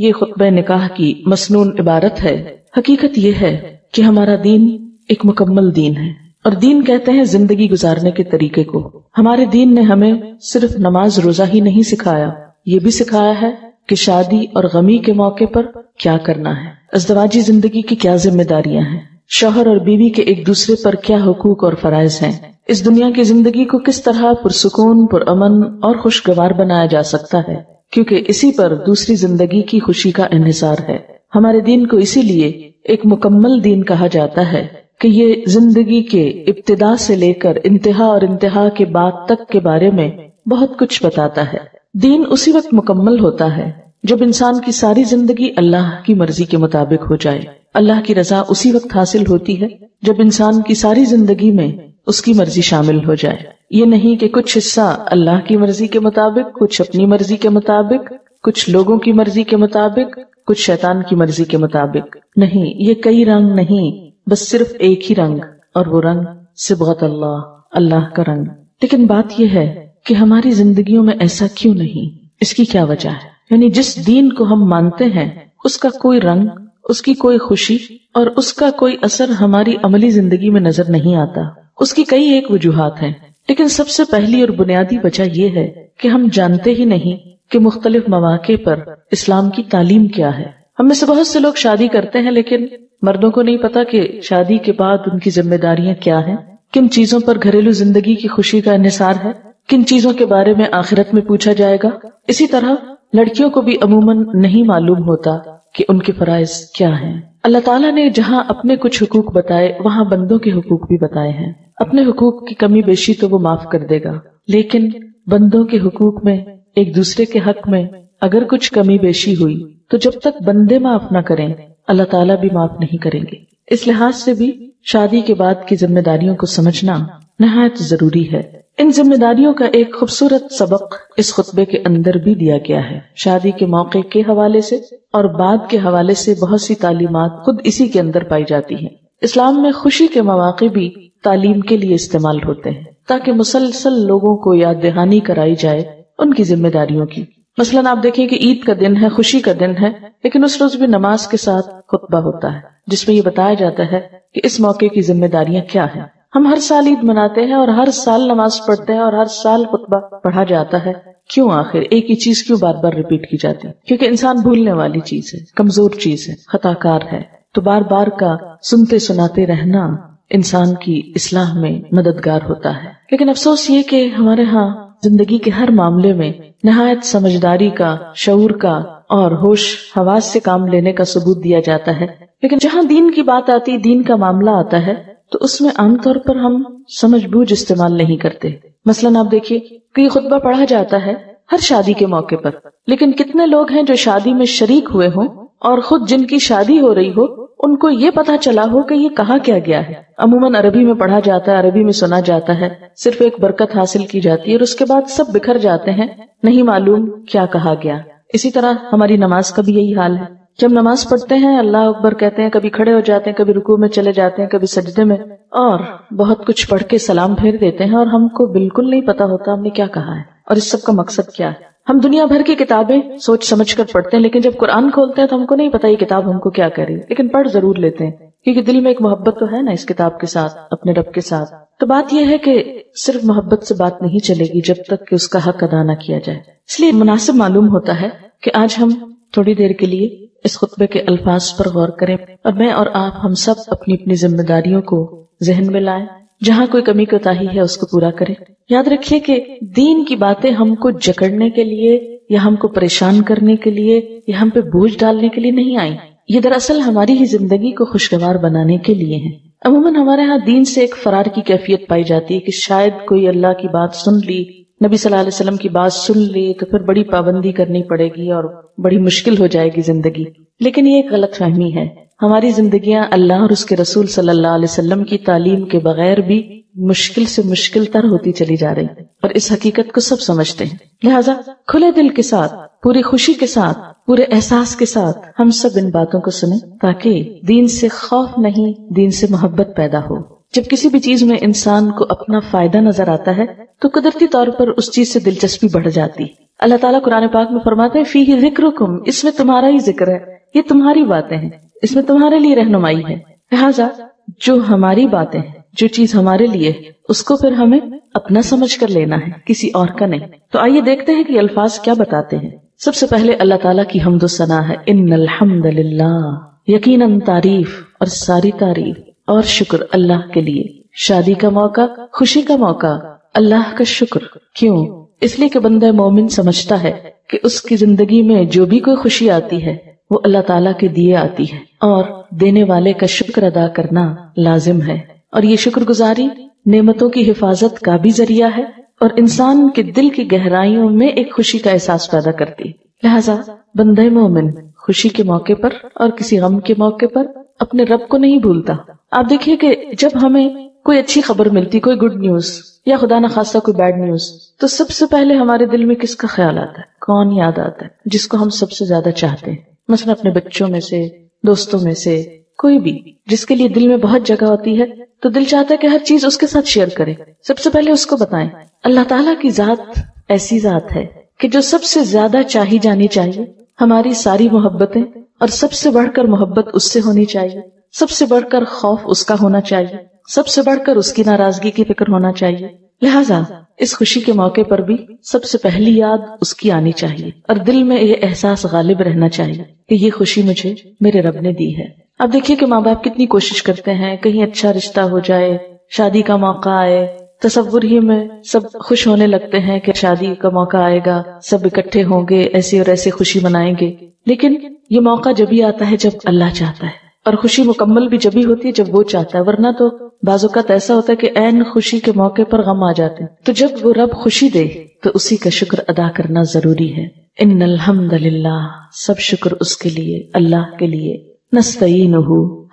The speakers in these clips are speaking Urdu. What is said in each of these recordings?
یہ خطبہ نکاح کی مسنون عبارت ہے، حقیقت یہ ہے کہ ہمارا دین ایک مکمل دین ہے، اور دین کہتے ہیں زندگی گزارنے کے طریقے کو۔ ہمارے دین نے ہمیں صرف نماز روزہ ہی نہیں سکھایا، یہ بھی سکھایا ہے کہ شادی اور غمی کے موقع پر کیا کرنا ہے، ازدواجی زندگی کی کیا ذمہ داریاں ہیں، شوہر اور بیوی کے ایک دوسرے پر کیا حقوق اور فرائض ہیں، اس دنیا کی زندگی کو کس طرح پرسکون، پرامن اور خوشگوار بنایا جا سکتا ہے، کیونکہ اسی پر دوسری زندگی کی خوشی کا انحصار ہے۔ ہمارے دین کو اسی لیے ایک مکمل دین کہا جاتا ہے کہ یہ زندگی کے ابتدا سے لے کر انتہا اور انتہا کے بعد تک کے بارے میں بہت کچھ بتاتا ہے۔ دین اسی وقت مکمل ہوتا ہے جب انسان کی ساری زندگی اللہ کی مرضی کے مطابق ہو جائے۔ اللہ کی رضا اسی وقت حاصل ہوتی ہے جب انسان کی ساری زندگی میں اس کی مرضی شامل ہو جائے۔ یہ نہیں کہ کچھ حصہ اللہ کی مرضی کے مطابق، کچھ اپنی مرضی کے مطابق، کچھ لوگوں کی مرضی کے مطابق، کچھ شیطان کی مرضی کے مطابق۔ نہیں، یہ کئی رنگ نہیں، بس صرف ایک ہی رنگ، اور وہ رنگ صبغت اللہ، اللہ کا رنگ۔ لیکن بات یہ ہے کہ ہماری زندگیوں میں ایسا کیوں نہیں؟ اس کی کیا وجہ ہے؟ یعنی جس دین کو ہم مانتے ہیں اس کا کوئی رنگ، اس کی کوئی خوشی اور اس کا کوئی اثر ہماری عملی زندگی میں نظر نہیں آتا۔ اس کی کئی ایک وجوہات ہیں، لیکن سب سے پہلی اور بنیادی وجہ یہ ہے کہ ہم جانتے ہی نہیں کہ مختلف مواقع پر اسلام کی تعلیم کیا ہے۔ ہم میں سے بہت سے لوگ شادی کرتے ہیں، لیکن مردوں کو نہیں پتا کہ شادی کے بعد ان کی ذمہ داریاں کیا ہیں، کن چیزوں پر گھریلو زندگی کی خوشی کا انحصار ہے، کن چیزوں کے بارے میں آخرت میں پوچھا جائے گا۔ اسی طرح لڑکیوں کو بھی عموماً نہیں معلوم ہوتا کہ ان کے فرائض کیا ہیں۔ اللہ تعالیٰ نے جہاں اپنے کچھ حقوق بتائے وہاں بندوں کے حقوق بھی بتائے ہیں۔ اپنے حقوق کی کمی بیشی تو وہ معاف کر دے گا، لیکن بندوں کے حقوق میں، ایک دوسرے کے حق میں اگر کچھ کمی بیشی ہوئی تو جب تک بندے معاف نہ کریں اللہ تعالیٰ بھی معاف نہیں کریں گے۔ اس لحاظ سے بھی شادی کے بعد کی ذمہ داریوں کو سمجھنا نہایت ضروری ہے۔ ان ذمہ داریوں کا ایک خوبصورت سبق اس خطبے کے اندر بھی دیا گیا ہے۔ شادی کے موقع کے حوالے سے اور بعد کے حوالے سے بہت سی تعلیمات خود اسی کے اندر پائی جاتی ہیں۔ اسلام میں خوشی کے مواقع بھی تعلیم کے لیے استعمال ہوتے ہیں تاکہ مسلسل لوگوں کو یاد دہانی کرائی جائے ان کی ذمہ داریوں کی۔ مثلاً آپ دیکھیں کہ عید کا دن ہے، خوشی کا دن ہے، لیکن اس روز بھی نماز کے ساتھ خطبہ ہوتا ہے جس میں یہ بتایا جاتا ہے کہ اس موقع کی ذمہ داریاں کیا ہیں۔ ہم ہر سال عید مناتے ہیں اور ہر سال نماز پڑھتے ہیں اور ہر سال خطبہ پڑھا جاتا ہے، کیوں؟ آخر ایک ہی چیز کیوں بار بار ریپیٹ کی جاتی ہے؟ کیونکہ انسان بھولنے والی چیز ہے، کمزور چیز ہے، خطا کار ہے، تو بار بار کا سنتے سناتے رہنا انسان کی اصلاح میں مددگار ہوتا ہے۔ لیکن افسوس یہ کہ ہمارے ہاں زندگی کے ہر معاملے میں نہایت سمجھداری کا، شعور کا اور ہوش حواس سے کام لینے کا ثبوت دیا جاتا ہے، لیکن جہاں دین کی بات آتی، دین کا معاملہ آتا ہے تو اس میں عام طور پر ہم سمجھ بوجھ استعمال نہیں کرتے۔ مثلاً آپ دیکھیے کہ یہ خطبہ پڑھا جاتا ہے ہر شادی کے موقع پر، لیکن کتنے لوگ ہیں جو شادی میں شریک ہوئے ہوں اور خود جن کی شادی ہو رہی ہو ان کو یہ پتا چلا ہو کہ یہ کہا کیا گیا ہے۔ عموماً عربی میں پڑھا جاتا ہے، عربی میں سنا جاتا ہے، صرف ایک برکت حاصل کی جاتی ہے اور اس کے بعد سب بکھر جاتے ہیں، نہیں معلوم کیا کہا گیا۔ اسی طرح ہماری نماز کا بھی یہی حال ہے کہ ہم نماز پڑھتے ہیں، اللہ اکبر کہتے ہیں، کبھی کھڑے ہو جاتے ہیں، کبھی رکوع میں چلے جاتے ہیں، کبھی سجدے میں، اور بہت کچھ پڑھ کے سلام پھیر دیتے ہیں اور ہم کو بالکل نہیں پتا ہوتا ہم نے کیا کہا ہے اور اس سب کا مقصد کیا ہے۔ ہم دنیا بھر کی کتابیں سوچ سمجھ کر پڑھتے ہیں، لیکن جب قرآن کھولتے ہیں تو ہم کو نہیں پتا یہ کتاب ہم کو کیا کہہ رہی ہے، لیکن پڑھ ضرور لیتے ہیں کیونکہ دل میں ایک محبت تو ہے نا اس کتاب کے ساتھ، اپنے رب کے ساتھ۔ تو بات یہ ہے کہ صرف محبت سے بات نہیں چلے گی جب تک کہ اس کا حق ادا نہ کیا جائے۔ اس لیے مناسب معلوم ہوتا ہے کہ آج ہم تھوڑی دیر کے لیے اس خطبے کے الفاظ پر غور کریں اور میں اور آپ ہم سب اپنی اپنی ذمہ داریوں کو ذہن میں لائیں، جہاں کوئی کمی کوتاہی ہے اس کو پورا کریں۔ یاد رکھیے کہ دین کی باتیں ہم کو جکڑنے کے لیے یا ہم کو پریشان کرنے کے لیے یا ہم پہ بوجھ ڈالنے کے لیے نہیں آئی، یہ دراصل ہماری ہی زندگی کو خوشگوار بنانے کے لیے ہیں۔ عموماً ہمارے ہاں دین سے ایک فرار کی کیفیت پائی جاتی ہے کہ شاید کوئی اللہ کی بات سن لی، نبی صلی اللہ علیہ وسلم کی بات سن لی تو پھر بڑی پابندی کرنی پڑے گی اور بڑی مشکل ہو جائے گی زندگی۔ لیکن یہ ایک غلط فہمی ہے۔ ہماری زندگیاں اللہ اور اس کے رسول صلی اللہ علیہ وسلم کی تعلیم کے بغیر بھی مشکل سے مشکل تر ہوتی چلی جا رہی ہیں اور اس حقیقت کو سب سمجھتے ہیں۔ لہٰذا کھلے دل کے ساتھ، پوری خوشی کے ساتھ، پورے احساس کے ساتھ ہم سب ان باتوں کو سنیں تاکہ دین سے خوف نہیں، دین سے محبت پیدا ہو۔ جب کسی بھی چیز میں انسان کو اپنا فائدہ نظر آتا ہے تو قدرتی طور پر اس چیز سے دلچسپی بڑھ جاتی۔ اللہ تعالیٰ قرآن پاک میں فرماتے ہیں فیہ ذکرکم، اس میں تمہارا ہی ذکر ہے، یہ تمہاری باتیں ہیں، اس میں تمہارے لیے رہنمائی ہے. لہٰذا جو ہماری باتیں ہیں، جو چیز ہمارے لیے ہے، اس کو پھر ہمیں اپنا سمجھ کر لینا ہے، کسی اور کا نہیں. تو آئیے دیکھتے ہیں کہ الفاظ کیا بتاتے ہیں. سب سے پہلے اللہ تعالیٰ کی حمد و ثنا ہے. ان الحمد للہ، یقیناً تعریف اور ساری تعریف اور شکر اللہ کے لیے. شادی کا موقع، خوشی کا موقع، اللہ کا شکر. کیوں؟ اس لیے کہ بندہ مومن سمجھتا ہے کہ اس کی زندگی میں جو بھی کوئی خوشی آتی ہے وہ اللہ تعالیٰ کے دیے آتی ہے، اور دینے والے کا شکر ادا کرنا لازم ہے. اور یہ شکر گزاری نعمتوں کی حفاظت کا بھی ذریعہ ہے، اور انسان کے دل کی گہرائیوں میں ایک خوشی کا احساس پیدا کرتی ہے. لہٰذا بندہ مومن خوشی کے موقع پر اور کسی غم کے موقع پر اپنے رب کو نہیں بھولتا. آپ دیکھیے کہ جب ہمیں کوئی اچھی خبر ملتی، کوئی گڈ نیوز یا خدا نخواستہ کوئی بیڈ نیوز، تو سب سے پہلے ہمارے دل میں کس کا خیال آتا ہے؟ کون یاد آتا ہے؟ جس کو ہم سب سے زیادہ چاہتے ہیں. مثلا اپنے بچوں میں سے، دوستوں میں سے، کوئی بھی جس کے لیے دل میں بہت جگہ ہوتی ہے، تو دل چاہتا ہے کہ ہر چیز اس کے ساتھ شیئر کرے، سب سے پہلے اس کو بتائیں. اللہ تعالیٰ کی ذات ایسی ذات ہے کہ جو سب سے زیادہ چاہی جانی چاہیے. ہماری ساری محبتیں، اور سب سے بڑھ کر محبت اس سے ہونی چاہیے، سب سے بڑھ کر خوف اس کا ہونا چاہیے، سب سے بڑھ کر اس کی ناراضگی کی فکر ہونا چاہیے. لہٰذا اس خوشی کے موقع پر بھی سب سے پہلی یاد اس کی آنی چاہیے، اور دل میں یہ احساس غالب رہنا چاہیے کہ یہ خوشی مجھے میرے رب نے دی ہے. اب دیکھیے کہ ماں باپ کتنی کوشش کرتے ہیں کہیں اچھا رشتہ ہو جائے، شادی کا موقع آئے، تصور ہی میں سب خوش ہونے لگتے ہیں کہ شادی کا موقع آئے گا، سب اکٹھے ہوں گے، ایسے اور ایسے خوشی منائیں گے. لیکن یہ موقع جبھی آتا ہے جب اللہ چاہتا ہے، اور خوشی مکمل بھی جبھی ہوتی ہے جب وہ چاہتا ہے. ورنہ تو بعض اوقات ایسا ہوتا ہے کہ عین خوشی کے موقع پر غم آ جاتے ہیں. تو جب وہ رب خوشی دے تو اسی کا شکر ادا کرنا ضروری ہے. ان الحمد للہ، سب شکر اس کے لیے، اللہ کے لیے. نستعینہ،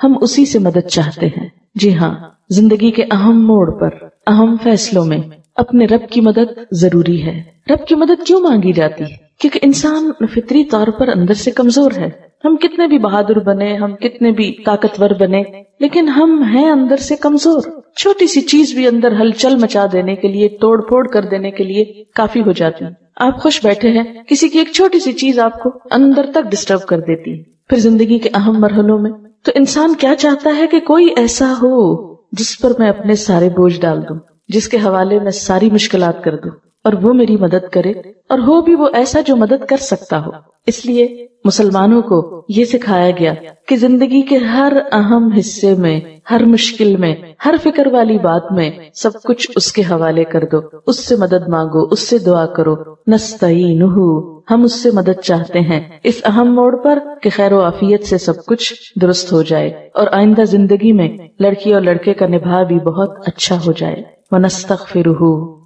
ہم اسی سے مدد چاہتے ہیں. جی ہاں، زندگی کے اہم موڑ پر، اہم فیصلوں میں اپنے رب کی مدد ضروری ہے. رب کی مدد کیوں مانگی جاتی ہے؟ کیونکہ انسان فطری طور پر اندر سے کمزور ہے. ہم کتنے بھی بہادر بنے، ہم کتنے بھی طاقتور بنے، لیکن ہم ہیں اندر سے کمزور. چھوٹی سی چیز بھی اندر ہلچل مچا دینے کے لیے، توڑ پھوڑ کر دینے کے لیے کافی ہو جاتی. آپ خوش بیٹھے ہیں، کسی کی ایک چھوٹی سی چیز آپ کو اندر تک ڈسٹرب کر دیتی. پھر زندگی کے اہم مرحلوں میں تو انسان کیا چاہتا ہے کہ کوئی ایسا ہو جس پر میں اپنے سارے بوجھ ڈال دوں، جس کے حوالے میں ساری مشکلات کر دوں، اور وہ میری مدد کرے، اور ہو بھی وہ ایسا جو مدد کر سکتا ہو. اس لیے مسلمانوں کو یہ سکھایا گیا کہ زندگی کے ہر اہم حصے میں، ہر مشکل میں، ہر فکر والی بات میں سب کچھ اس کے حوالے کر دو، اس سے مدد مانگو، اس سے دعا کرو. نستعینہ، ہم اس سے مدد چاہتے ہیں اس اہم موڑ پر کہ خیر و عافیت سے سب کچھ درست ہو جائے، اور آئندہ زندگی میں لڑکی اور لڑکے کا نبھا بھی بہت اچھا ہو جائے. ونستغفرہ،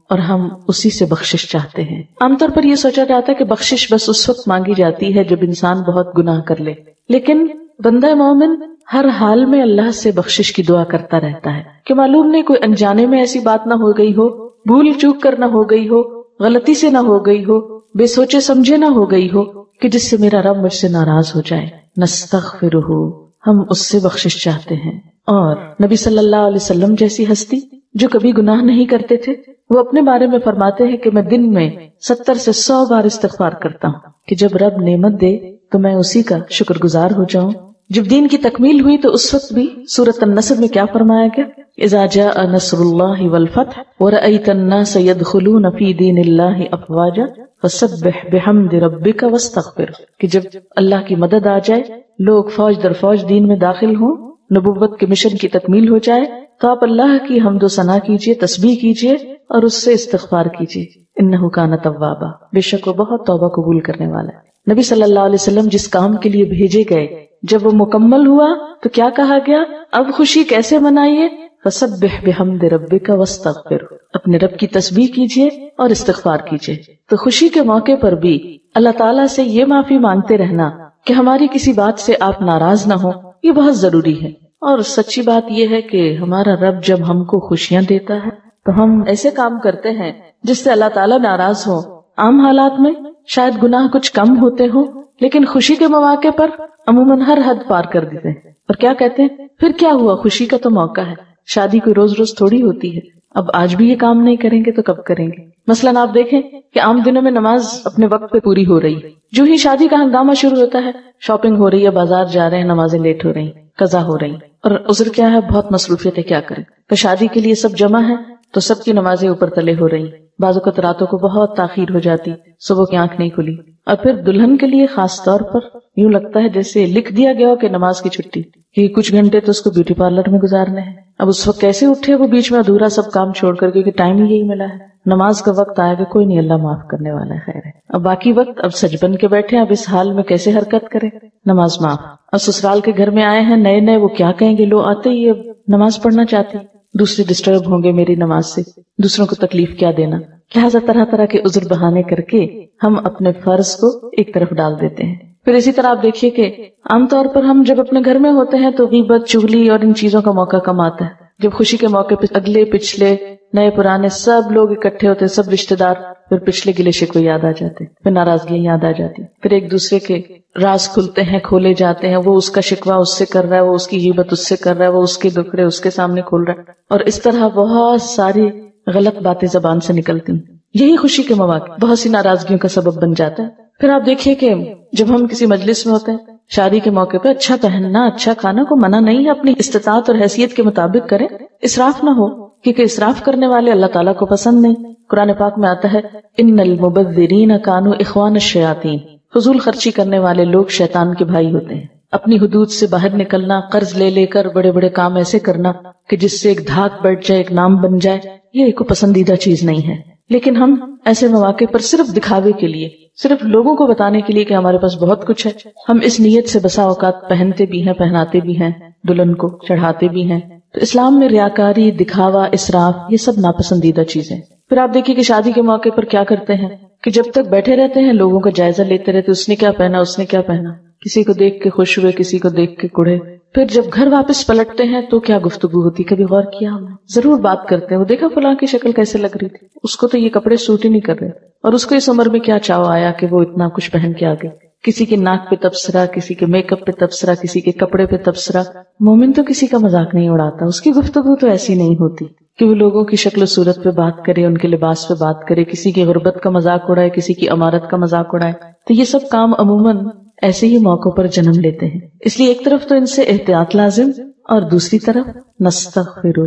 اور ہم اسی سے بخشش چاہتے ہیں. عام طور پر یہ سوچا جاتا ہے کہ بخشش بس اس وقت مانگی جاتی ہے جب انسان بہت گناہ کر لے، لیکن بندہ مومن ہر حال میں اللہ سے بخشش کی دعا کرتا رہتا ہے کہ معلوم نہیں کوئی انجانے میں ایسی بات نہ ہو گئی ہو، بھول چوک کر نہ ہو گئی ہو، غلطی سے نہ ہو گئی ہو، بے سوچے سمجھے نہ ہو گئی ہو کہ جس سے میرا رب مجھ سے ناراض ہو جائے. نستغفرہ، ہم اس سے بخشش چاہتے ہیں. اور نبی صلی اللہ علیہ وسلم جیسی ہستی جو کبھی گناہ نہیں کرتے تھے، وہ اپنے بارے میں فرماتے ہیں کہ میں دن میں 70 سے 100 بار استغفار کرتا ہوں کہ جب رب نعمت دے تو میں اسی کا شکر گزار ہو جاؤں. جب دین کی تکمیل ہوئی تو اس وقت بھی سورۃ النصر میں کیا فرمایا گیا؟ اذا جاء نصر اللہ والفتح ورأیت الناس يدخلون فی دین اللہ افواجا فسبح بحمد ربک واستغفر، کہ جب اللہ کی مدد آ جائے، لوگ فوج در فوج دین میں داخل ہوں، نبوت کے مشن کی تکمیل ہو جائے، تو آپ اللہ کی حمد و ثنا کیجئے، تسبیح کیجئے اور اس سے استغفار کیجئے. انہ کان توابا، بے شک وہ بہت توبہ قبول کرنے والا ہے. نبی صلی اللہ علیہ وسلم جس کام کے لیے بھیجے گئے، جب وہ مکمل ہوا تو کیا کہا گیا؟ اب خوشی کیسے منائیے؟ فسبح بحمد ربک واستغفر، اپنے رب کی تسبیح کیجئے اور استغفار کیجئے. تو خوشی کے موقع پر بھی اللہ تعالیٰ سے یہ معافی مانگتے رہنا کہ ہماری کسی بات سے آپ ناراض نہ ہوں، یہ بہت ضروری ہے. اور سچی بات یہ ہے کہ ہمارا رب جب ہم کو خوشیاں دیتا ہے تو ہم ایسے کام کرتے ہیں جس سے اللہ تعالیٰ ناراض ہو. عام حالات میں شاید گناہ کچھ کم ہوتے ہوں، لیکن خوشی کے مواقع پر عموماً ہر حد پار کر دیتے ہیں. اور کیا کہتے ہیں؟ پھر کیا ہوا، خوشی کا تو موقع ہے. شادی کوئی روز روز تھوڑی ہوتی ہے. اب آج بھی یہ کام نہیں کریں گے تو کب کریں گے؟ مثلاً آپ دیکھیں کہ عام دنوں میں نماز اپنے وقت پہ پوری ہو رہی ہے، جو ہی شادی کا ہنگامہ شروع ہوتا ہے شاپنگ ہو رہی ہے، بازار جا رہے ہیں، نمازیں لیٹ ہو رہی ہیں، قضا ہو رہی ہیں، اور عذر کیا ہے؟ بہت مصروفیت ہے، کیا کریں؟ تو شادی کے لیے سب جمع ہیں تو سب کی نمازیں اوپر تلے ہو رہی، بعض اوقات راتوں کو بہت تاخیر ہو جاتی، صبح کی آنکھ نہیں کھلی، اور پھر دلہن کے لیے خاص طور پر یوں لگتا ہے جیسے لکھ دیا گیا ہو کہ نماز کی چھٹی، کہ کچھ گھنٹے تو اس کو بیوٹی پارلر میں گزارنے ہیں۔ اب اس وقت کیسے اٹھے وہ بیچ میں ادھورا سب کام چھوڑ کر، کیونکہ ٹائم ہی یہی ملا ہے، نماز کا وقت آئے گا کوئی نہیں، اللہ معاف کرنے والا ہے، خیر ہے۔ اب باقی وقت اب سج بن کے بیٹھے، اب اس حال میں کیسے حرکت کرے؟ نماز معاف۔ اور سسرال کے گھر میں آئے ہیں نئے نئے، وہ کیا کہیں گے؟ لو آتے ہی اب نماز پڑھنا چاہتی، دوسرے ڈسٹرب ہوں گے میری نماز سے، دوسروں کو تکلیف کیا دینا، لہٰذا طرح طرح کے عذر بہانے کر کے ہم اپنے فرض کو ایک طرف ڈال دیتے ہیں۔ پھر اسی طرح آپ دیکھیے کہ عام طور پر ہم جب اپنے گھر میں ہوتے ہیں تو غیبت، چغلی اور ان چیزوں کا موقع کم آتا ہے۔ جب خوشی کے موقع پہ اگلے پچھلے نئے پرانے سب لوگ اکٹھے ہوتے، سب رشتہ دار، پھر پچھلے گلے شکوے یاد آ جاتے، پھر ناراضگیاں یاد آ جاتی، پھر ایک دوسرے کے راز کھلتے ہیں، کھولے جاتے ہیں، وہ اس کا شکوہ اس سے کر رہا ہے، وہ اس کی غیبت اس سے کر رہا ہے، وہ اس کے دکھڑے اس کے سامنے کھول رہا ہے، اور اس طرح بہت ساری غلط باتیں زبان سے نکلتی ہیں۔ یہی خوشی کے مواقع بہت سی ناراضگیوں کا سبب بن جاتا ہے۔ پھر آپ دیکھیے کہ جب ہم کسی مجلس میں ہوتے ہیں، شادی کے موقع پہ اچھا پہننا، اچھا کھانا کو منع نہیں ہے، اپنی استطاعت اور حیثیت کے مطابق کریں، اسراف نہ ہو، کیونکہ اسراف کرنے والے اللہ تعالیٰ کو پسند نہیں۔ قرآن پاک میں آتا ہے ان المبذرین کانوا اخوان الشیاطین، فضول خرچی کرنے والے لوگ شیطان کے بھائی ہوتے ہیں۔ اپنی حدود سے باہر نکلنا، قرض لے لے کر بڑے بڑے کام ایسے کرنا کہ جس سے ایک دھاک بیٹھ جائے، ایک نام بن جائے، یہ ایک پسندیدہ چیز نہیں ہے۔ لیکن ہم ایسے مواقع پر صرف دکھاوے کے لیے، صرف لوگوں کو بتانے کے لیے کہ ہمارے پاس بہت کچھ ہے، ہم اس نیت سے بسا اوقات پہنتے بھی ہیں، پہناتے بھی ہیں، دلہن کو چڑھاتے بھی ہیں۔ تو اسلام میں ریاکاری، دکھاوا، اسراف، یہ سب ناپسندیدہ چیزیں۔ پھر آپ دیکھیے کہ شادی کے موقع پر کیا کرتے ہیں کہ جب تک بیٹھے رہتے ہیں لوگوں کا جائزہ لیتے رہتے، اس نے کیا پہنا، اس نے کیا پہنا، کسی کو دیکھ کے خوش ہوئے، کسی کو دیکھ کے کڑے۔ پھر جب گھر واپس پلٹتے ہیں تو کیا گفتگو ہوتی، کبھی غور کیا ہم نے؟ ضرور بات کرتے ہیں، وہ دیکھا فلاں کی شکل کیسے لگ رہی تھی، اس کو تو یہ کپڑے سوٹ ہی نہیں کر رہے، اور اس کو اس عمر میں کیا چاو آیا کہ وہ اتنا کچھ پہن کے آ گئی۔ کسی کے ناک پہ تبصرہ، کسی کے میک اپ پہ تبصرہ، کسی کے کپڑے پہ تبصرہ۔ مومن تو کسی کا مذاق نہیں اڑاتا، اس کی گفتگو تو ایسی نہیں ہوتی کہ وہ لوگوں کی شکل و صورت پہ بات کرے، ان کے لباس پہ بات کرے، کسی کی غربت کا مذاق اڑائے، کسی کی امارت کا مذاق اڑائے۔ تو یہ سب کام عموماً ایسے ہی موقعوں پر جنم لیتے ہیں۔ اس لیے ایک طرف تو ان سے احتیاط لازم، اور دوسری طرف نستغفرہ،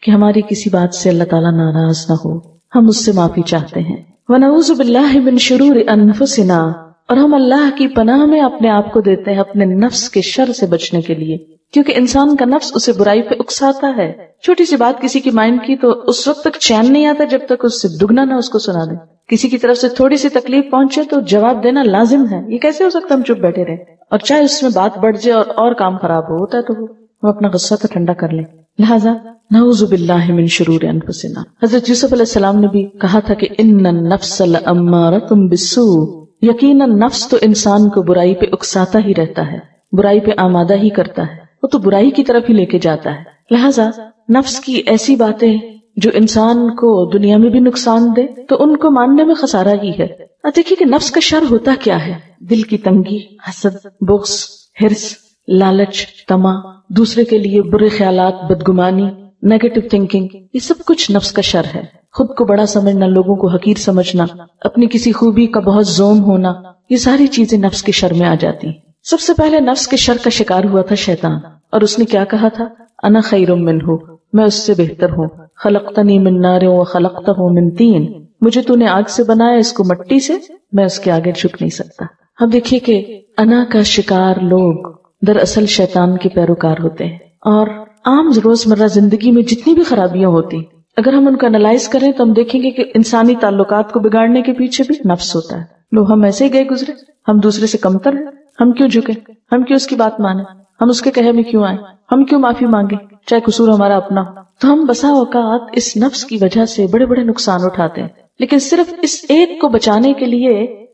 کہ ہماری کسی بات سے اللہ تعالیٰ ناراض نہ ہو، ہم اس سے معافی چاہتے ہیں۔ ونعوذ باللہ من شرور انفسنا، اور ہم اللہ کی پناہ میں اپنے آپ کو دیتے ہیں اپنے نفس کے شر سے بچنے کے لیے، کیونکہ انسان کا نفس اسے برائی پہ اکساتا ہے۔ چھوٹی سی بات کسی کی مائنڈ کی تو اس وقت تک چین نہیں آتا جب تک اس سے دگنا نہ اس کو سنا دیں۔ کسی کی طرف سے تھوڑی سی تکلیف پہنچے تو جواب دینا لازم ہے، یہ کیسے ہو سکتا ہم چپ بیٹھے رہیں، اور چاہے اس میں بات بڑھ جائے اور کام خراب ہوتا ہے تو ہم اپنا غصہ تو ٹھنڈا کر لیں۔ لہٰذا نعوذ باللہ من شرور انفسنا۔ حضرت یوسف علیہ السلام نے بھی کہا تھا کہ ان النفس لامارۃ بالسوء، یقیناً نفس تو انسان کو برائی پہ اکساتا ہی رہتا ہے، برائی پہ آمادہ ہی کرتا ہے، وہ تو برائی کی طرف ہی لے کے جاتا ہے۔ لہٰذا نفس کی ایسی باتیں جو انسان کو دنیا میں بھی نقصان دے تو ان کو ماننے میں خسارہ ہی ہے۔ اب دیکھیے کہ نفس کا شر ہوتا کیا ہے؟ دل کی تنگی، حسد، بغض، حرص، لالچ، طمع، دوسرے کے لیے برے خیالات، بدگمانی، نیگیٹو تھنکنگ، یہ سب کچھ نفس کا شر ہے۔ خود کو بڑا سمجھنا، لوگوں کو حقیر سمجھنا، اپنی کسی خوبی کا بہت زوم ہونا، یہ ساری چیزیں نفس کے شر میں آ جاتی ہیں۔ سب سے پہلے نفس کے شر کا شکار ہوا تھا شیطان، اور اس نے کیا کہا تھا؟ انا خیر منہ، میں اس سے بہتر ہوں، خلقتنی من نار وخلقتہ من طین، مجھے تو نے آگ سے بنایا، اس کو مٹی سے، میں اس کے آگے جھک نہیں سکتا۔ اب دیکھیے کہ انا کا شکار لوگ دراصل شیطان کے پیروکار ہوتے ہیں، اور عام روزمرہ زندگی میں جتنی بھی خرابیاں ہوتی، اگر ہم ان کو انالائز کریں تو ہم دیکھیں گے کہ انسانی تعلقات کو بگاڑنے کے پیچھے بھی نفس ہوتا ہے۔ لو ہم ایسے ہی گئے گزرے، ہم دوسرے سے کمتر ہیں، ہم کیوں جھکیں، ہم کیوں اس کی بات مانیں، ہم اس کے کہے میں کیوں آئیں، ہم کیوں معافی مانگیں چاہے قصور ہمارا اپنا ہو۔ تو ہم بسا اوقات اس نفس کی وجہ سے بڑے بڑے نقصان اٹھاتے ہیں، لیکن صرف اس ایک کو بچانے کے لیے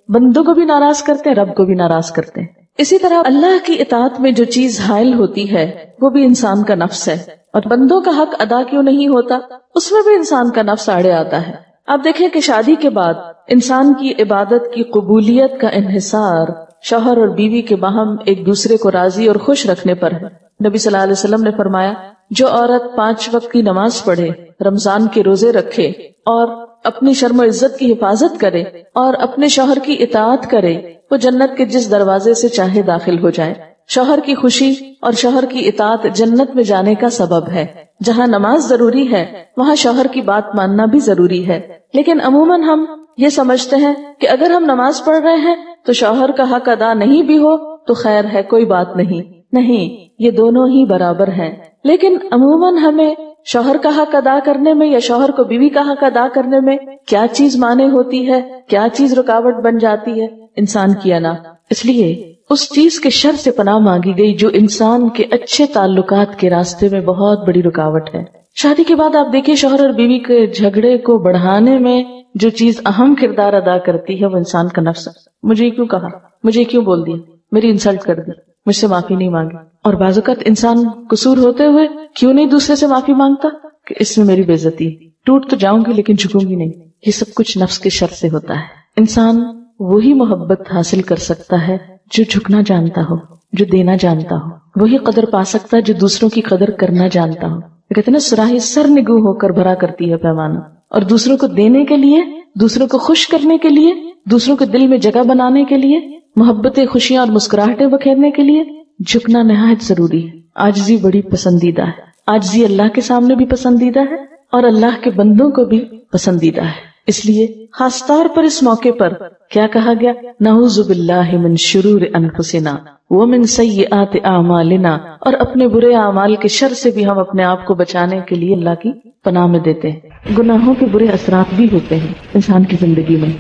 بندوں کو بھی ناراض کرتے ہیں، رب کو بھی ناراض کرتے ہیں۔ اسی طرح اللہ کی اطاعت میں جو چیز حائل ہوتی ہے وہ بھی انسان کا نفس ہے، اور بندوں کا حق ادا کیوں نہیں ہوتا اس میں بھی انسان کا نفس آڑے آتا ہے۔ آپ دیکھیں کہ شادی کے بعد انسان کی عبادت کی قبولیت کا انحصار شوہر اور بیوی کے باہم ایک دوسرے کو راضی اور خوش رکھنے پر ہے۔ نبی صلی اللہ علیہ وسلم نے فرمایا جو عورت 5 وقت کی نماز پڑھے، رمضان کے روزے رکھے اور اپنی شرم و عزت کی حفاظت کرے اور اپنے شوہر کی اطاعت کرے، وہ جنت کے جس دروازے سے چاہے داخل ہو جائے۔ شوہر کی خوشی اور شوہر کی اطاعت جنت میں جانے کا سبب ہے۔ جہاں نماز ضروری ہے وہاں شوہر کی بات ماننا بھی ضروری ہے، لیکن عموماً ہم یہ سمجھتے ہیں کہ اگر ہم نماز پڑھ رہے ہیں تو شوہر کا حق ادا نہیں بھی ہو تو خیر ہے، کوئی بات نہیں، یہ دونوں ہی برابر ہیں۔ لیکن عموماً ہمیں شوہر کا حق ادا کرنے میں یا شوہر کو بیوی کا حق ادا کرنے میں کیا چیز مانے ہوتی ہے، کیا چیز رکاوٹ بن جاتی ہے؟ انسان کی انا۔ اس لیے اس چیز کے شر سے پناہ مانگی گئی جو انسان کے اچھے تعلقات کے راستے میں بہت بڑی رکاوٹ ہے۔ شادی کے بعد آپ دیکھیے شوہر اور بیوی کے جھگڑے کو بڑھانے میں جو چیز اہم کردار ادا کرتی ہے وہ انسان کا نفس ہے۔ مجھے کیوں کہا، مجھے کیوں بول دیا، میری انسلٹ کر دی، مجھ سے معافی نہیں مانگی۔ اور بعض اوقات انسان قصور ہوتے ہوئے کیوں نہیں دوسرے سے معافی مانگتا کہ اس میں میری بے عزتی ہے، ٹوٹ تو جاؤں گی لیکن جھکوں گی نہیں۔ یہ سب کچھ نفس کے شر سے ہوتا ہے۔ انسان وہی محبت حاصل کر سکتا ہے جو جھکنا جانتا ہو، جو دینا جانتا ہو، وہی قدر پا سکتا ہے جو دوسروں کی قدر کرنا جانتا ہو۔ کہتے ہیں نا سراہی سر نگو ہو کر بھرا کرتی ہے پیمانہ، اور دوسروں کو دینے کے لیے، دوسروں کو خوش کرنے کے لیے، دوسروں کے دل میں جگہ بنانے کے لیے، محبتیں، خوشیاں اور مسکراہٹیں بکھیرنے کے لیے جھکنا نہایت ضروری ہے۔ عاجزی بڑی پسندیدہ ہے، عاجزی اللہ کے سامنے بھی پسندیدہ ہے اور اللہ کے بندوں کو بھی پسندیدہ ہے۔ اس لیے خاص طور پر اس موقع پر کیا کہا گیا؟ نعوذ باللہ من شرور انفسنا ومن سیئات اعمالنا، اور اپنے برے اعمال کے شر سے بھی ہم اپنے آپ کو بچانے کے لیے اللہ کی پناہ میں دیتے ہیں۔ گناہوں کے برے اثرات بھی ہوتے ہیں انسان کی زندگی میں۔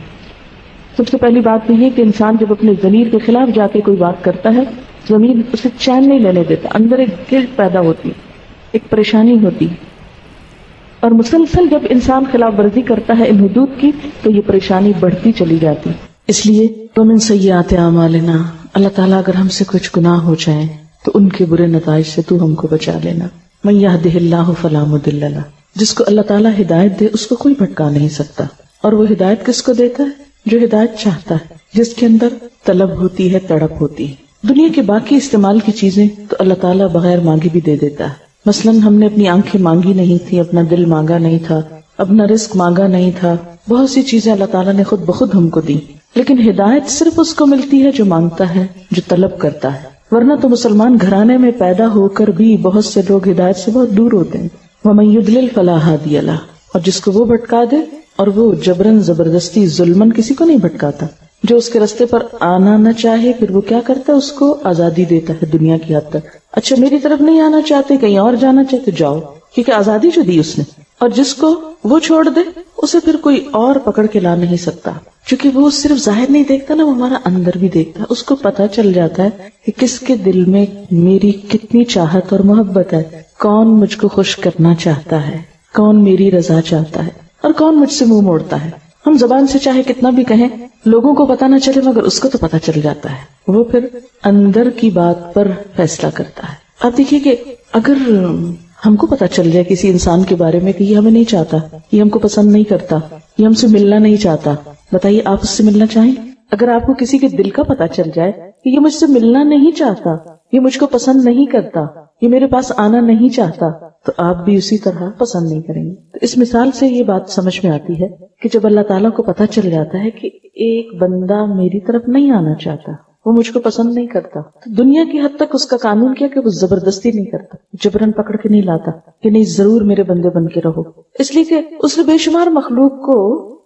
سب سے پہلی بات تو یہ کہ انسان جب اپنے ضمیر کے خلاف جا کے کوئی بات کرتا ہے، ضمیر اسے چین نہیں لینے دیتا، اندر ایک گلٹ پیدا ہوتی ہے، ایک پریشانی ہوتی ہے، اور مسلسل جب انسان خلاف ورزی کرتا ہے ان حدود کی تو یہ پریشانی بڑھتی چلی جاتی۔ اس لیے ومن سیئات اعمالنا، اللہ تعالیٰ اگر ہم سے کچھ گناہ ہو جائیں تو ان کے برے نتائج سے تو ہم کو بچا لینا۔ من یہدہ اللہ فلا مضل لہ، جس کو اللہ تعالیٰ ہدایت دے اس کو کوئی بھٹکا نہیں سکتا، اور وہ ہدایت کس کو دیتا ہے؟ جو ہدایت چاہتا ہے، جس کے اندر طلب ہوتی ہے، تڑپ ہوتی ہے۔ دنیا کے باقی استعمال کی چیزیں تو اللہ تعالیٰ بغیر مانگے بھی دے دیتا ہے۔ مثلاً ہم نے اپنی آنکھیں مانگی نہیں تھی، اپنا دل مانگا نہیں تھا، اپنا رزق مانگا نہیں تھا، بہت سی چیزیں اللہ تعالیٰ نے خود بخود ہم کو دی، لیکن ہدایت صرف اس کو ملتی ہے جو مانگتا ہے، جو طلب کرتا ہے۔ ورنہ تو مسلمان گھرانے میں پیدا ہو کر بھی بہت سے لوگ ہدایت سے بہت دور ہوتے ہیں۔ وَمَن يُضْلِلْ فَلَا هَادِيَ لَهُ، اور جس کو وہ بھٹکا دے، اور وہ جبرن زبردستی ظلمن کسی کو نہیں بھٹکاتا۔ جو اس کے راستے پر آنا نہ چاہے پھر وہ کیا کرتا ہے؟ اس کو آزادی دیتا ہے دنیا کی حد تک۔ اچھا میری طرف نہیں آنا چاہتے، کہیں اور جانا چاہتے، جاؤ، کیونکہ آزادی جو دی اس نے، اور جس کو وہ چھوڑ دے اسے پھر کوئی اور پکڑ کے لا نہیں سکتا، کیونکہ وہ صرف ظاہر نہیں دیکھتا نا، وہ ہمارا اندر بھی دیکھتا ہے۔ اس کو پتہ چل جاتا ہے کہ کس کے دل میں میری کتنی چاہت اور محبت ہے، کون مجھ کو خوش کرنا چاہتا ہے، کون میری رضا چاہتا ہے، اور کون مجھ سے منہ موڑتا ہے۔ ہم زبان سے چاہے کتنا بھی کہیں، لوگوں کو پتہ نہ چلے مگر اس کو تو پتہ چل جاتا ہے، وہ پھر اندر کی بات پر فیصلہ کرتا ہے۔ آپ دیکھیے کہ اگر ہم کو پتہ چل جائے کسی انسان کے بارے میں کہ یہ ہمیں نہیں چاہتا، یہ ہم کو پسند نہیں کرتا، یہ ہم سے ملنا نہیں چاہتا، بتائیے آپ اس سے ملنا چاہیں؟ اگر آپ کو کسی کے دل کا پتہ چل جائے کہ یہ مجھ سے ملنا نہیں چاہتا، یہ مجھ کو پسند نہیں کرتا، یہ میرے پاس آنا نہیں چاہتا، تو آپ بھی اسی طرح پسند نہیں کریں گے۔ تو اس مثال سے یہ بات سمجھ میں آتی ہے کہ جب اللہ تعالیٰ کو پتہ چل جاتا ہے کہ ایک بندہ میری طرف نہیں آنا چاہتا، وہ مجھ کو پسند نہیں کرتا، تو دنیا کی حد تک اس کا قانون کیا کہ وہ زبردستی نہیں کرتا، جبرن پکڑ کے نہیں لاتا کہ نہیں ضرور میرے بندے بن کے رہو، اس لیے کہ اس نے بے شمار مخلوق کو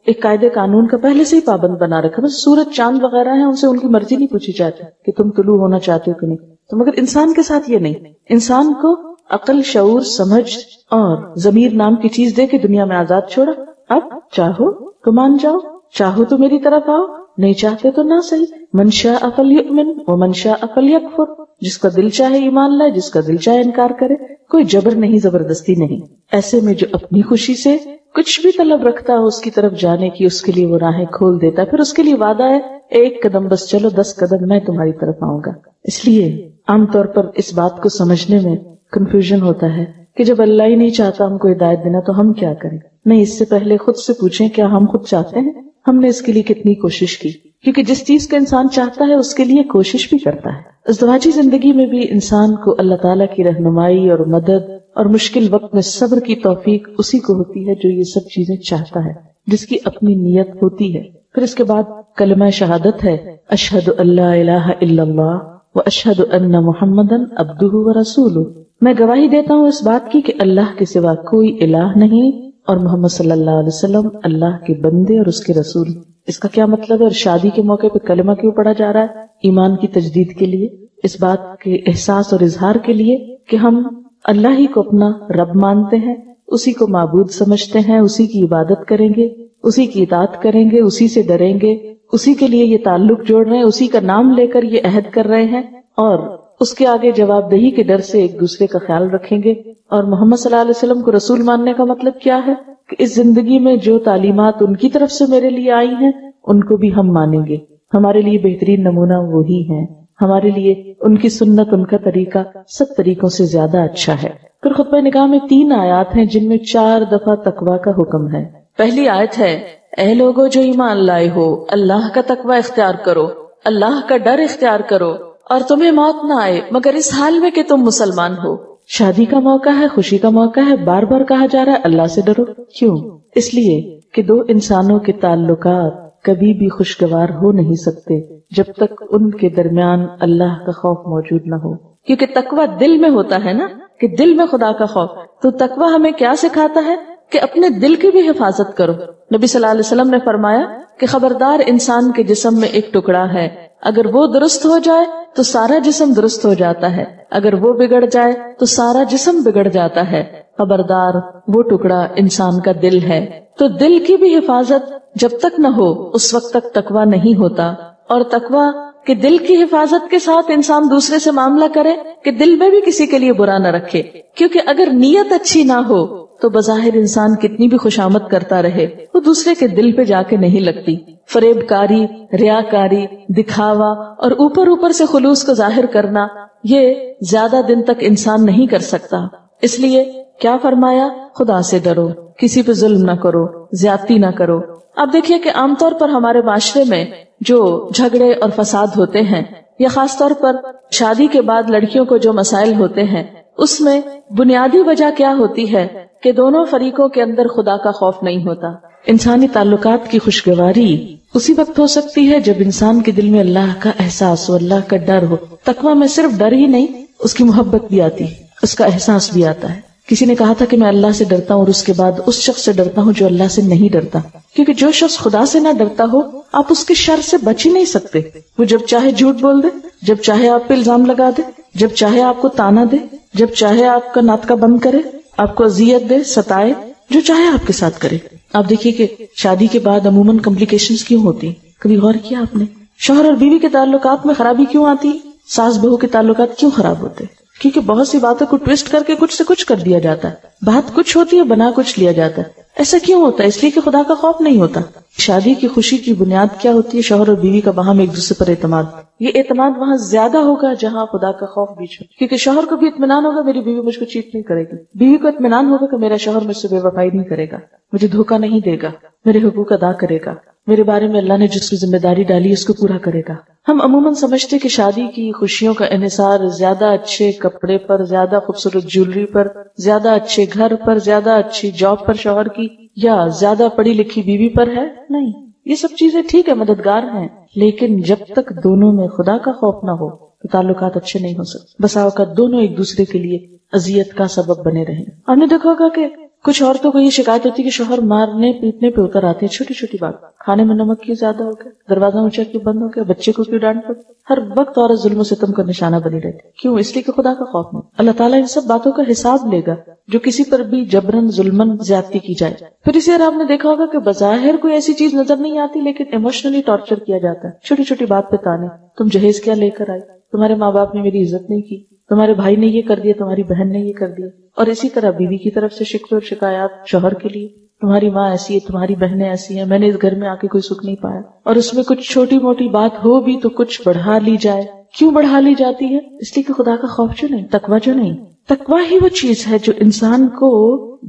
ایک قاعدے قانون کا پہلے سے ہی پابند بنا رکھا۔ بس سورج چاند وغیرہ ہیں، ان سے ان کی مرضی نہیں پوچھی جاتی کہ تم طلوع ہونا چاہتے ہو کہ نہیں، تو مگر انسان کے ساتھ یہ نہیں، انسان کو عقل، شعور، سمجھ اور ضمیر نام کی چیز دے کے دنیا میں آزاد چھوڑا۔ اب چاہو تو مان جاؤ، چاہو تو میری طرف آؤ، نہیں چاہتے تو نہ صحیح۔ من شاء فلیؤمن ومن شاء فلیکفر، جس کا دل چاہے ایمان لائے، جس کا دل چاہے انکار کرے، کوئی جبر نہیں، زبردستی نہیں۔ ایسے میں جو اپنی خوشی سے کچھ بھی طلب رکھتا ہو اس کی طرف جانے کی، اس کے لیے وہ راہیں کھول دیتا ہے، پھر اس کے لیے وعدہ ہے 1 قدم بس چلو، 10 قدم میں تمہاری طرف آؤں گا۔ اس لیے عام طور پر اس بات کو سمجھنے میں کنفیوژن ہوتا ہے کہ جب اللہ ہی نہیں چاہتا ہم کو ہدایت دینا تو ہم کیا کریں؟ نہیں، اس سے پہلے خود سے پوچھیں کیا ہم خود چاہتے ہیں؟ ہم نے اس کے لیے کتنی کوشش کی؟ کیونکہ جس چیز کا انسان چاہتا ہے اس کے لیے کوشش بھی کرتا ہے۔ ازدواجی زندگی میں بھی انسان کو اللہ تعالیٰ کی رہنمائی اور مدد اور مشکل وقت میں صبر کی توفیق اسی کو ہوتی ہے جو یہ سب چیزیں چاہتا ہے، جس کی اپنی نیت ہوتی ہے۔ پھر اس کے بعد کلمہ شہادت ہے، اشہد ان لا الہ الا اللہ واشہد ان محمدًا عبدہ ورسولہ، میں گواہی دیتا ہوں اس بات کی کہ اللہ کے سوا کوئی الہ نہیں اور محمد صلی اللہ علیہ وسلم اللہ کے بندے اور اس کے رسول۔ اس کا کیا مطلب ہے؟ اور شادی کے موقع پہ کلمہ کیوں پڑھا جا رہا ہے؟ ایمان کی تجدید کے لیے، اس بات کے احساس اور اظہار کے لیے کہ ہم اللہ ہی کو اپنا رب مانتے ہیں، اسی کو معبود سمجھتے ہیں، اسی کی عبادت کریں گے، اسی کی اطاعت کریں گے، اسی سے ڈریں گے، اسی کے لیے یہ تعلق جوڑ رہے ہیں، اسی کا نام لے کر یہ عہد کر رہے ہیں، اور اس کے آگے جواب دہی کے ڈر سے ایک دوسرے کا خیال رکھیں گے۔ اور محمد صلی اللہ علیہ وسلم کو رسول ماننے کا مطلب کیا ہے؟ کہ اس زندگی میں جو تعلیمات ان کی طرف سے میرے لیے آئی ہیں ان کو بھی ہم مانیں گے، ہمارے لیے بہترین نمونہ وہی ہیں، ہمارے لیے ان کی سنت، ان کا طریقہ سب طریقوں سے زیادہ اچھا ہے۔ پھر خطبہ نکاح میں 3 آیات ہیں جن میں 4 دفعہ تقویٰ کا حکم ہے۔ پہلی آیت ہے، اے لوگو جو ایمان لائے ہو، اللہ کا تقویٰ اختیار کرو، اللہ کا ڈر اختیار کرو، اور تمہیں موت نہ آئے مگر اس حال میں کہ تم مسلمان ہو۔ شادی کا موقع ہے، خوشی کا موقع ہے، بار بار کہا جا رہا ہے اللہ سے ڈرو۔ کیوں؟ اس لیے کہ 2 انسانوں کے تعلقات کبھی بھی خوشگوار ہو نہیں سکتے جب تک ان کے درمیان اللہ کا خوف موجود نہ ہو، کیونکہ تقویٰ دل میں ہوتا ہے نا، کہ دل میں خدا کا خوف۔ تو تقویٰ ہمیں کیا سکھاتا ہے؟ کہ اپنے دل کی بھی حفاظت کرو۔ نبی صلی اللہ علیہ وسلم نے فرمایا کہ خبردار انسان کے جسم میں ایک ٹکڑا ہے، اگر وہ درست ہو جائے تو سارا جسم درست ہو جاتا ہے، اگر وہ بگڑ جائے تو سارا جسم بگڑ جاتا ہے، خبردار وہ ٹکڑا انسان کا دل ہے۔ تو دل کی بھی حفاظت جب تک نہ ہو اس وقت تک تقویٰ نہیں ہوتا۔ اور تقویٰ کہ دل کی حفاظت کے ساتھ انسان دوسرے سے معاملہ کرے کہ دل میں بھی کسی کے لیے برا نہ رکھے، کیونکہ اگر نیت اچھی نہ ہو تو بظاہر انسان کتنی بھی خوشامد کرتا رہے وہ دوسرے کے دل پہ جا کے نہیں لگتی۔ فریب کاری، ریاکاری، دکھاوا اور اوپر سے خلوص کو ظاہر کرنا، یہ زیادہ دن تک انسان نہیں کر سکتا۔ اس لیے کیا فرمایا؟ خدا سے ڈرو، کسی پہ ظلم نہ کرو، زیادتی نہ کرو۔ اب دیکھیے کہ عام طور پر ہمارے معاشرے میں جو جھگڑے اور فساد ہوتے ہیں، یا خاص طور پر شادی کے بعد لڑکیوں کو جو مسائل ہوتے ہیں، اس میں بنیادی وجہ کیا ہوتی ہے؟ کہ دونوں فریقوں کے اندر خدا کا خوف نہیں ہوتا۔ انسانی تعلقات کی خوشگواری اسی وقت ہو سکتی ہے جب انسان کے دل میں اللہ کا احساس ہو، اللہ کا ڈر ہو۔ تقویٰ میں صرف ڈر ہی نہیں، اس کی محبت بھی آتی ہے، اس کا احساس بھی آتا ہے۔ کسی نے کہا تھا کہ میں اللہ سے ڈرتا ہوں اور اس کے بعد اس شخص سے ڈرتا ہوں جو اللہ سے نہیں ڈرتا، کیونکہ جو شخص خدا سے نہ ڈرتا ہو آپ اس کے شر سے بچ ہی نہیں سکتے۔ وہ جب چاہے جھوٹ بول دے، جب چاہے آپ پہ الزام لگا دے، جب چاہے آپ کو تانا دے، جب چاہے آپ کا ناطقہ بند کرے، آپ کو اذیت دے، ستائے، جو چاہے آپ کے ساتھ کرے۔ آپ دیکھیے کہ شادی کے بعد عموماً کمپلیکیشنز کیوں ہوتی ہیں؟ کبھی غور کیا آپ نے؟ شوہر اور بیوی کے تعلقات میں خرابی کیوں آتی؟ ساس بہو کے تعلقات کیوں خراب ہوتے؟ کیونکہ بہت سی باتوں کو ٹویسٹ کر کے کچھ سے کچھ کر دیا جاتا ہے، بات کچھ ہوتی ہے بنا کچھ لیا جاتا ہے۔ ایسا کیوں ہوتا ہے؟ اس لیے کہ خدا کا خوف نہیں ہوتا۔ شادی کی خوشی کی بنیاد کیا ہوتی ہے؟ شوہر اور بیوی کا باہم ایک دوسرے پر اعتماد۔ یہ اعتماد وہاں زیادہ ہوگا جہاں خدا کا خوف بیچ ہو، کیونکہ شوہر کو بھی اطمینان ہوگا میری بیوی مجھ کو چیٹ نہیں کرے گی، بیوی کو اطمینان ہوگا کہ میرا شوہر مجھ سے بے وفائی نہیں کرے گا، مجھے دھوکہ نہیں دے گا، میرے حقوق ادا کرے گا، میرے بارے میں اللہ نے جس کی ذمہ داری ڈالی اس کو پورا کرے گا۔ ہم عموماً سمجھتے کہ شادی کی خوشیوں کا انحصار زیادہ اچھے کپڑے پر، زیادہ خوبصورت جیولری پر، زیادہ اچھے گھر پر، زیادہ اچھی جاب پر شوہر کی، یا زیادہ پڑھی لکھی بیوی پر ہے۔ نہیں، یہ سب چیزیں ٹھیک ہے، مددگار ہیں، لیکن جب تک دونوں میں خدا کا خوف نہ ہو تو تعلقات اچھے نہیں ہو سکتے۔ بسا اوقات دونوں ایک دوسرے کے لیے اذیت کا سبب بنے رہیں۔ آپ نے دیکھا ہوگا کہ کچھ عورتوں کو یہ شکایت ہوتی ہے کہ شوہر مارنے پیٹنے پہ اتر آتے ہیں، چھوٹی چھوٹی بات، کھانے میں نمک کیوں زیادہ ہو گیا، دروازہ اونچا کیوں بند ہو گیا، بچے کو کیوں ڈانٹ پڑی۔ ہر وقت عورت ظلم و ستم کا نشانہ بنی رہتی۔ کیوں؟ اس لیے کہ خدا کا خوف نہیں۔ اللہ تعالیٰ ان سب باتوں کا حساب لے گا جو کسی پر بھی جبرن ظلمن زیادتی کی جائے۔ پھر اسی طرح آپ نے دیکھا ہوگا کہ بظاہر کوئی ایسی چیز نظر نہیں آتی لیکن ایموشنلی ٹارچر کیا جاتا ہے، چھوٹی چھوٹی بات پہ تانے، تم جہیز کیا لے کر آئی، تمہارے ماں باپ نے میری عزت نہیں کی، تمہارے بھائی نے یہ کر دیا، تمہاری بہن نے یہ کر دیا۔ اور اسی طرح بیوی کی طرف سے شکوے اور شکایات شوہر کے لیے، تمہاری ماں ایسی ہے، تمہاری بہنیں ایسی ہیں، میں نے اس گھر میں آ کے کوئی سکھ نہیں پایا۔ اور اس میں کچھ چھوٹی موٹی بات ہو بھی تو کچھ بڑھا لی جائے۔ کیوں بڑھا لی جاتی ہے؟ اس لیے کہ خدا کا خوف جو نہیں، تقویٰ جو نہیں۔ تقویٰ ہی وہ چیز ہے جو انسان کو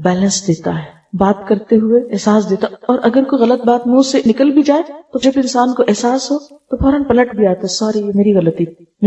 بیلنس دیتا ہے، بات کرتے ہوئے احساس دیتا، اور اگر کوئی غلط بات منہ سے نکل بھی جائے تو جب انسان کو احساس ہو تو فوراً پلٹ بھی آتا، سوری یہ میری غلطی،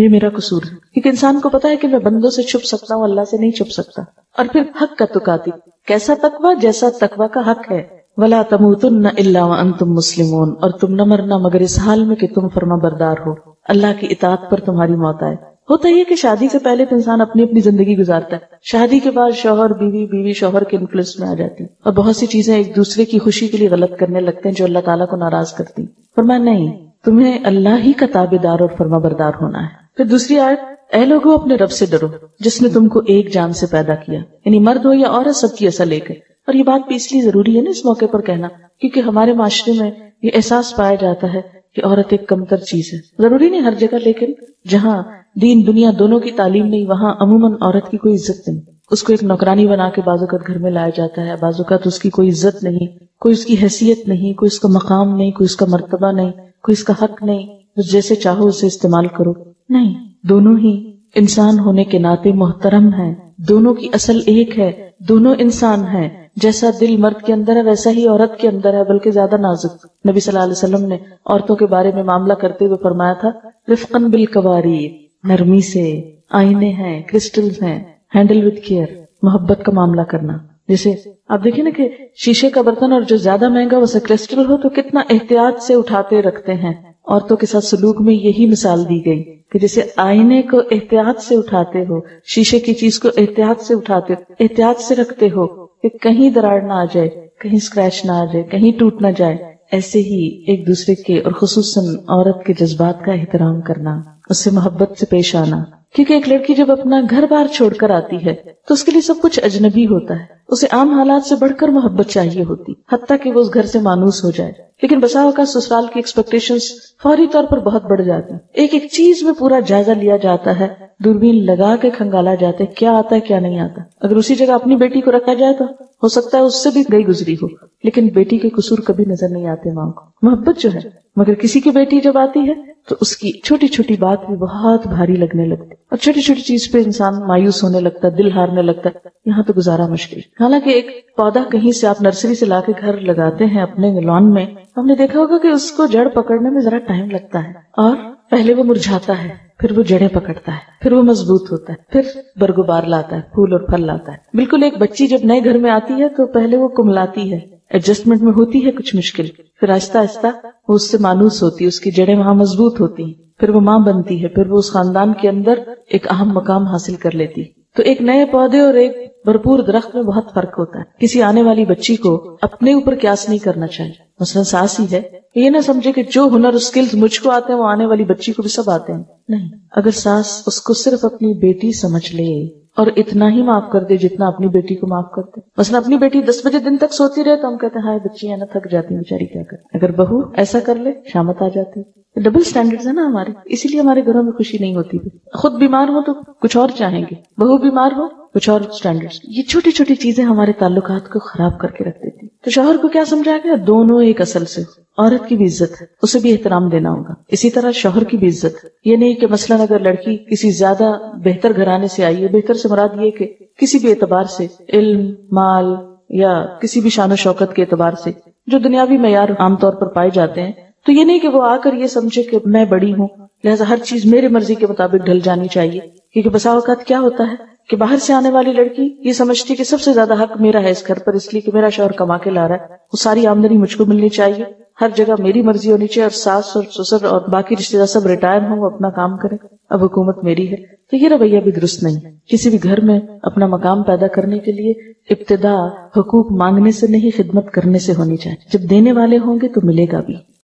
میرا قصور ہے، کیونکہ انسان کو پتا ہے کہ میں بندوں سے چھپ سکتا ہوں، اللہ سے نہیں چھپ سکتا۔ اور پھر حق کا تقاتی، کیسا تقویٰ؟ جیسا تقویٰ کا حق ہے، وَلَا تَمُوتُنَّ إِلَّا وَأَنْتُمْ مُسْلِمُونَ، اور تم نہ مرنا مگر اس حال میں کہ تم فرما بردار ہو، اللہ کی اطاعت پر تمہاری موت آئے۔ ہوتا یہ کہ شادی سے پہلے تو انسان اپنی اپنی زندگی گزارتا ہے، شادی کے بعد شوہر بیوی، بیوی شوہر کے انفلوئنس میں آ جاتی ہے، اور بہت سی چیزیں ایک دوسرے کی خوشی کے لیے غلط کرنے لگتے ہیں جو اللہ تعالیٰ کو ناراض کرتی۔ فرمایا نہیں، تمہیں اللہ ہی کا تابعدار اور فرما بردار ہونا ہے۔ پھر دوسری آیت، اے لوگو اپنے رب سے ڈرو جس نے تم کو ایک جان سے پیدا کیا، یعنی مرد ہو یا عورت سب کی اصل ایک ہے۔ اور یہ بات بھی اس لیے ضروری ہے نا اس موقع پر کہنا، کیونکہ ہمارے معاشرے میں یہ احساس پایا جاتا ہے کہ عورت ایک کمتر چیز ہے۔ ضروری نہیں ہر جگہ، لیکن جہاں دین دنیا دونوں کی تعلیم نہیں وہاں عموماً عورت کی کوئی عزت نہیں، اس کو ایک نوکرانی بنا کے بعض اوقات گھر میں لایا جاتا ہے، بعض اوقات اس کی کوئی عزت نہیں، کوئی اس کی حیثیت نہیں، کوئی اس کا مقام نہیں، کوئی اس کا مرتبہ نہیں، کوئی اس کا حق نہیں، جیسے چاہو اسے استعمال کرو۔ نہیں، دونوں ہی انسان ہونے کے ناطے محترم ہیں، دونوں کی اصل ایک ہے، دونوں انسان ہیں، جیسا دل مرد کے اندر ہے ویسا ہی عورت کے اندر ہے، بلکہ زیادہ نازک۔ نبی صلی اللہ علیہ وسلم نے عورتوں کے بارے میں معاملہ کرتے ہوئے فرمایا تھا، رفقاً بالقواریر، نرمی سے، آئینے ہیں، کرسٹلز ہیں، ہینڈل وتھ کیئر، محبت کا معاملہ کرنا۔ جیسے آپ دیکھیں نا کہ شیشے کا برتن اور جو زیادہ مہنگا ویسے کرسٹل ہو تو کتنا احتیاط سے اٹھاتے رکھتے ہیں۔ عورتوں کے ساتھ سلوک میں یہی مثال دی گئی کہ جیسے آئینے کو احتیاط سے اٹھاتے ہو، شیشے کی چیز کو احتیاط سے اٹھاتے ہو، احتیاط سے رکھتے ہو کہ کہیں دراڑ نہ آ جائے، کہیں اسکریچ نہ آ جائے، کہیں ٹوٹ نہ جائے، ایسے ہی ایک دوسرے کے اور خصوصاً عورت کے جذبات کا احترام کرنا، اس سے محبت سے پیش آنا۔ کیونکہ ایک لڑکی جب اپنا گھر بار چھوڑ کر آتی ہے تو اس کے لیے سب کچھ اجنبی ہوتا ہے، اسے عام حالات سے بڑھ کر محبت چاہیے ہوتی، حتیٰ کہ وہ اس گھر سے مانوس ہو جائے۔ لیکن بسا اوقات سسرال کی ایکسپیکٹیشنز فوری طور پر بہت بڑھ جاتی ہیں، ایک ایک چیز میں پورا جائزہ لیا جاتا ہے، دوربین لگا کے کھنگالا جاتا ہے کیا آتا ہے کیا نہیں آتا۔ اگر اسی جگہ اپنی بیٹی کو رکھا جائے تو ہو سکتا ہے اس سے بھی گئی گزری ہو، لیکن بیٹی کے قصور کبھی نظر نہیں آتے ماں کو، محبت جو ہے۔ مگر کسی کی بیٹی جب آتی ہے تو اس کی چھوٹی چھوٹی بات بھی بہت بھاری لگنے لگتی، اور چھوٹی چھوٹی چیز پہ انسان مایوس ہونے لگتا ہے، دل ہارنے لگتا ہے، یہاں تو گزارا مشکل۔ حالانکہ ایک پودا کہیں سے آپ نرسری سے لا کے گھر لگاتے ہیں اپنے لان میں، ہم نے دیکھا ہوگا کہ اس کو جڑ پکڑنے میں ذرا ٹائم لگتا ہے، اور پہلے وہ مرجھاتا ہے، پھر وہ جڑیں پکڑتا ہے، پھر وہ مضبوط ہوتا ہے، پھر برگوبار لاتا ہے، پھول اور پھل لاتا ہے۔ بالکل ایک بچی جب نئے گھر میں آتی ہے تو پہلے وہ کملاتی ہے، ایڈجسٹمنٹ میں ہوتی ہے کچھ مشکل، پھر آہستہ آہستہ وہ اس سے مانوس ہوتی ہے، اس کی جڑیں وہاں مضبوط ہوتی ہیں، پھر وہ ماں بنتی ہے، پھر وہ اس خاندان کے اندر ایک اہم مقام حاصل کر لیتی۔ تو ایک نئے پودے اور ایک بھرپور درخت میں بہت فرق ہوتا ہے۔ کسی آنے والی بچی کو اپنے اوپر قیاس نہیں کرنا چاہیے، مثلا ساس ہی ہے، یہ نہ سمجھے کہ جو ہنر اور سکلز مجھ کو آتے ہیں وہ آنے والی بچی کو بھی سب آتے ہیں، نہیں۔ اگر ساس اس کو صرف اپنی بیٹی سمجھ لے اور اتنا ہی معاف کر دے جتنا اپنی بیٹی کو معاف کرتے، مثلا اپنی بیٹی 10 بجے دن تک سوتی رہے تو ہم کہتے ہیں ہائے بچی ہے نا، تھک جاتی ہے بیچاری، کیا کرے۔ اگر بہو ایسا کر لے شامت آ جاتی، ڈبل سٹینڈرڈز ہے نا ہمارے، اسی لیے ہمارے گھروں میں خوشی نہیں ہوتی۔ خود بیمار ہو تو کچھ اور چاہیں گے، بہو بیمار ہو کچھ اور سٹینڈرڈز۔ یہ چھوٹی چھوٹی چیزیں ہمارے تعلقات کو خراب کر کے رکھ دیتی۔ تو شوہر کو کیا سمجھایا گیا؟ دونوں ایک اصل سے، عورت کی بھی عزت ہے، اسے بھی احترام دینا ہوگا، اسی طرح شوہر کی بھی عزت ہے۔ یہ نہیں کہ مثلاً اگر لڑکی کسی زیادہ بہتر گھرانے سے آئی ہے، بہتر سے مراد یہ کہ کسی بھی اعتبار سے، علم، مال یا کسی بھی شان و شوکت کے اعتبار سے جو دنیاوی معیار عام طور پر پائے جاتے ہیں، تو یہ نہیں کہ وہ آ کر یہ سمجھے کہ میں بڑی ہوں لہذا ہر چیز میرے مرضی کے مطابق ڈھل جانی چاہیے۔ کیونکہ بسا اوقات کیا ہوتا ہے کہ باہر سے آنے والی لڑکی یہ سمجھتی کہ سب سے زیادہ حق میرا ہے اس گھر پر، اس لیے کہ میرا شوہر کما کے لا رہا ہے، وہ ساری آمدنی مجھ کو ملنی چاہیے، ہر جگہ میری مرضی ہونی چاہیے، اور ساس اور سسر اور باقی رشتے دار سب ریٹائر ہوں، وہ اپنا کام کریں، اب حکومت میری ہے۔ تو یہ رویہ بھی درست نہیں ہے۔ کسی بھی گھر میں اپنا مقام پیدا کرنے کے لیے ابتدا حقوق مانگنے سے نہیں، خدمت کرنے سے ہونی چاہیے۔ جب دینے والے ہوں گے تو ملے گا بھی۔